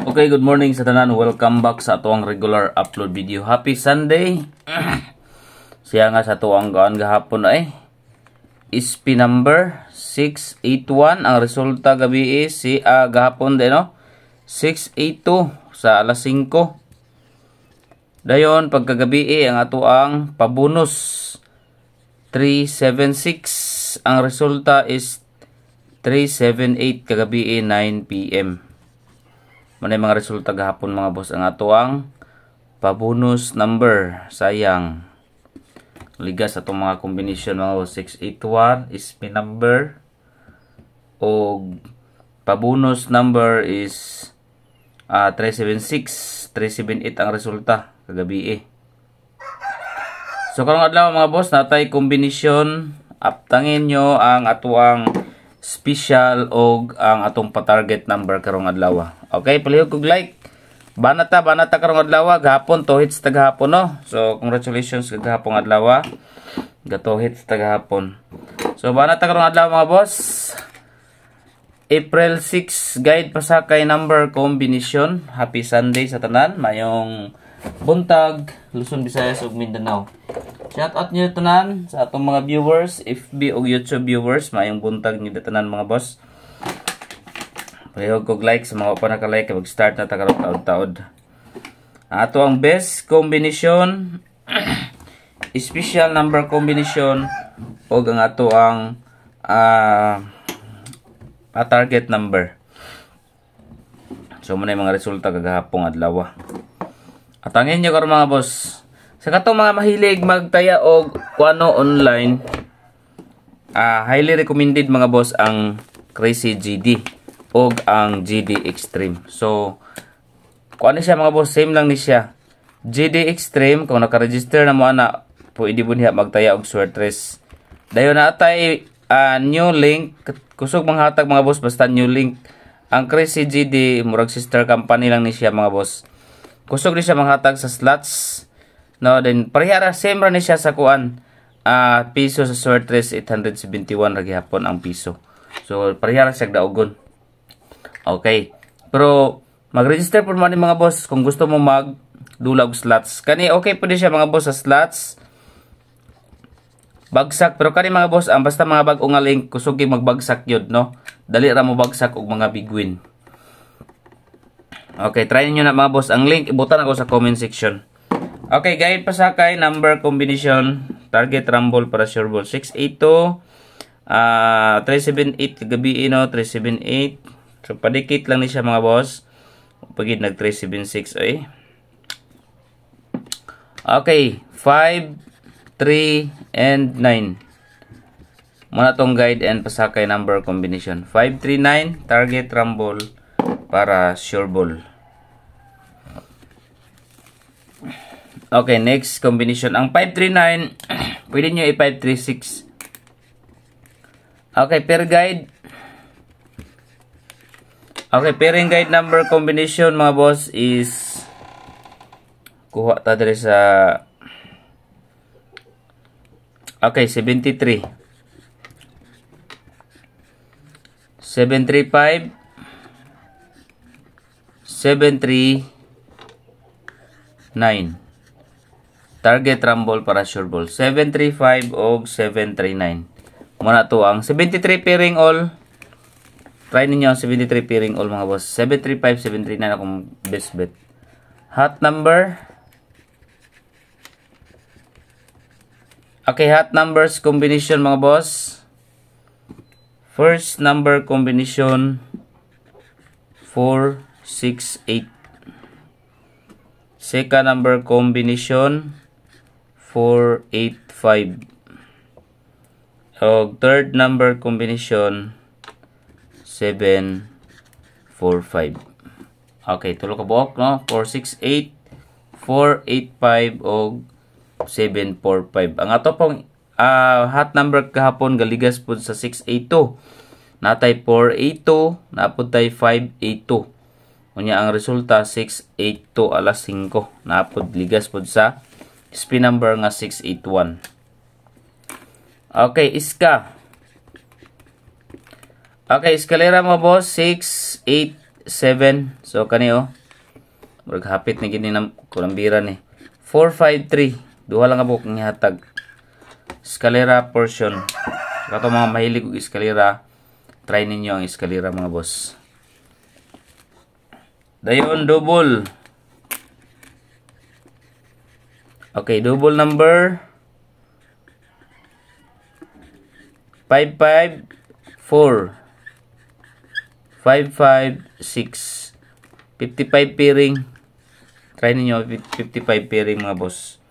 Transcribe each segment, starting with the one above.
Okay, good morning sa tanan. Welcome back sa atuang regular upload video. Happy Sunday. Siya nga sa atuang gaan gahapon ay SP number 681. Ang resulta gabi is gahapon din, no? 682 sa alas 5. Dayon pagkagabi ang atuang pabonus 376. Ang resulta is 378 kagabi 9 PM. Manay mga resulta gahapon mga boss. Ang atuang pabonus number. Sayang. Ligas atong mga combination mga boss. 681 is pin number. O pabonus number is 376. 378 ang resulta kagabi So karong adlaw mga boss, natay combination. Aptangin nyo ang atuang special og ang atong pa-target number karong adlaw. Okay, palihog kog like. Banata karong adlaw, gahapon to hits tagahapon, no. So congratulations gahapon adlaw. Gato hits tagahapon. So banata karong adlaw mga boss. April 6 guide pasakay number combination. Happy Sunday sa tanan. Mayong buntag Luzon, Visayas ug Mindanao. Shout out niyo tanan sa atong mga viewers, FB ug YouTube viewers. Mayong buntag niyo tanan mga boss. Palihog kog like sa mga pa naka-like kay mag-start na ta karong taud-taud. Ato ang best combination, special number combination ug ang ato ang target number. So muna yung mga resulta kagahapong adlaw. Atangin nyo karon mga boss. Sa katong mga mahilig magtaya og kuano online, highly recommended mga boss ang Crazy GD og ang GD Extreme. So kuano siya mga boss, same lang ni siya. GD Extreme kung naka-register na mo ana, pwede mo niya magtaya og swertres. Dayon na atay new link, kusog manghatag mga boss basta new link. Ang Crazy GD murag sister company lang ni siya mga boss. Kusog ni siya manghatag sa slots. No, then parehara same ra ni siya sa kuan. Piso sa swertres 871 ra gihapon ang piso. So parehara siya daogon. Okay. Pero mag-register po man mga boss kung gusto mo magdulag slots. Kani okay pwede siya mga boss sa slots. Bagsak, pero kani mga boss, basta mga bag-o nga link kusog magbagsak yun, no? Dali ra mo bagsak og mga big win. Okay, try niyo na mga boss. Ang link ibutan ako sa comment section. Okay, guide pasakay number combination, target rumble para sure ball 682, 378 kagabi, no? 378. So padikit lang ni siya mga boss. Pagid nag 376 ay. Okay, 5, 3, and 9. Muna tong guide and pasakay number combination. 5, 3, 9, target rumble para sure ball. Okay, next combination. Ang 539, pwede nyo i-536. Okay, per guide. Okay, pairing guide number combination mga boss is kuha ta diri sa okay, 73. 735 739. Target rumble para sure ball 735 o 739. Muna to ang 73 pairing all. Try ninyo ang 73 pairing all mga boss. 735 739 akong best bet. Hot number. Okay, hot numbers combination mga boss. First number combination 468. Second number combination 485. O third number combination 745. Okay, tulo ka buok, no? 468, 485 o 745. Ang ato pong hot number kahapon galigas pud sa 682. Natay 482, napud tay 582. Unya ang resulta 682 alas 5. Napud ligas pud sa spin number nga 681. Okay, iska. Okay, eskalera mo boss 6, 8, 7. So kani oh. Murag hapit ni gini ng kulambira ni. 453. Duha lang abok ni hatag. Escalera portion. Kato mga mahilig og escalera, try ninyo ang escalera mga boss. Dayon double. Okay, double number 554 556 55 pairing. Try ninyo 55 pairing mga boss.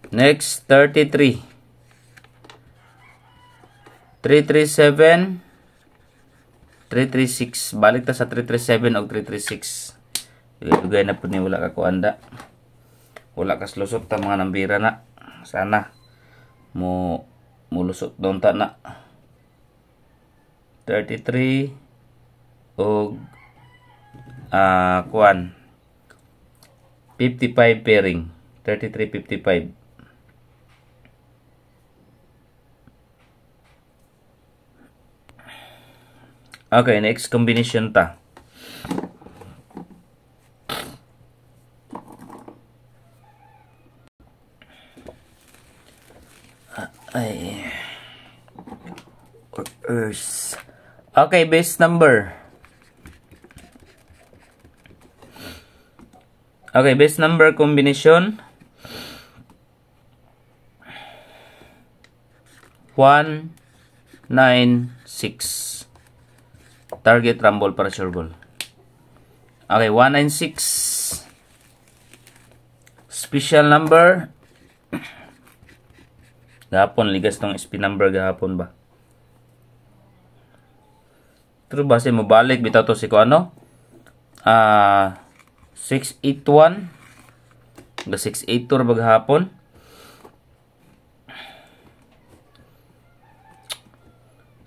Next 33 337 336. Balik ta sa 337 o 336. Dugay na po ni wala ka kuanda. Wala kas lusot ta mga nambira na. Sana mo lusot doon ta na. 33 o kuan 55 pairing. 33 55. Okay, next combination ta. Okay, base number. Okay, base number combination 196. Target rumble para sure ball. Okay, 196. Special number. Gahapon, ligas tong SP number gahapon ba? Pero base mo balik, bitaw to si ko ano? 681. Ga 682 ba gahapon?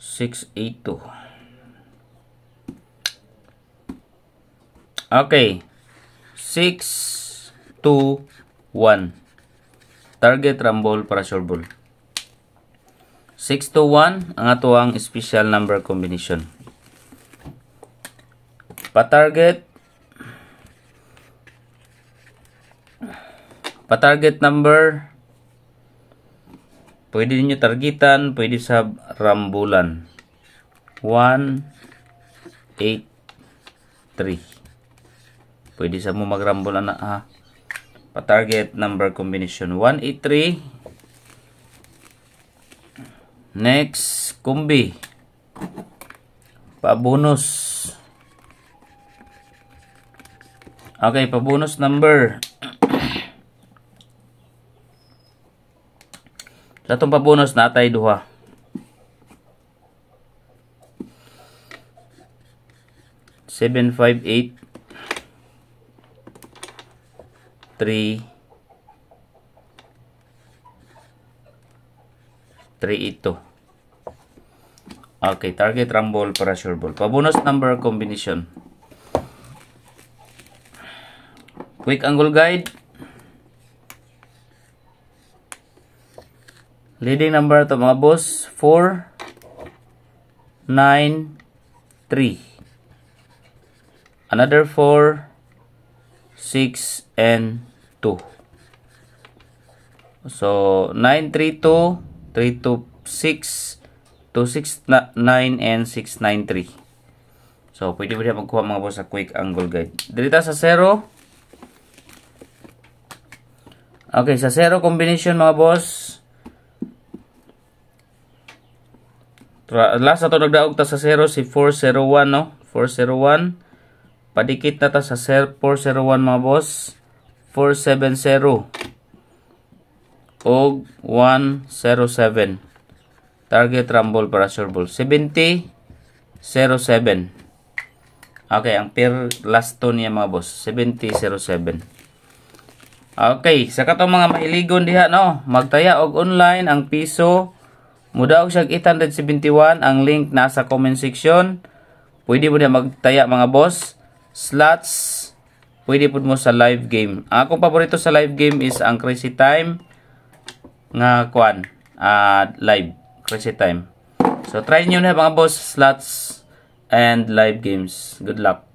682. Okay. 621. Target rumble para sure ball. 621 ang ato ang special number combination. Pa-target number pwede niyo targetan, pwede sa rambulan. 183. Pwede sa mo magrambulan na ha. Pa-target number combination 183. Next, kumbi. Pa-bonus. Okay, pa-bonus number. Sa itong pa-bonus natay duha. 758 3 ito. Okay, target rumble para sure ball. Pa-bonus number combination. Quick angle guide. Leading number to mga boss 4 9 3. Another 4 6 and 2. So 932 326 269 and 693. So pwede ba magkuha mga boss sa quick angle guide. Dito sa 0. Okay, sa 0 combination mga boss. Last na ito nagdaog ta sa 0 si 401 no. 401. Padikit na ta sa 401 mga boss. 470. Og 107. Target rumble para sure ball. 70 07. Okay, ang pair last to niya mga boss. 70 07. Okay, sa katong mga mahiligon diha no, magtaya og online ang piso. Mudaog siya 871. Ang link nasa comment section. Pwede mo na magtaya mga boss. Slots, pwede po mo sa live game. Ang akong paborito sa live game is ang Crazy Time nga kuan, live Crazy Time. So try niyo na mga boss slots and live games. Good luck.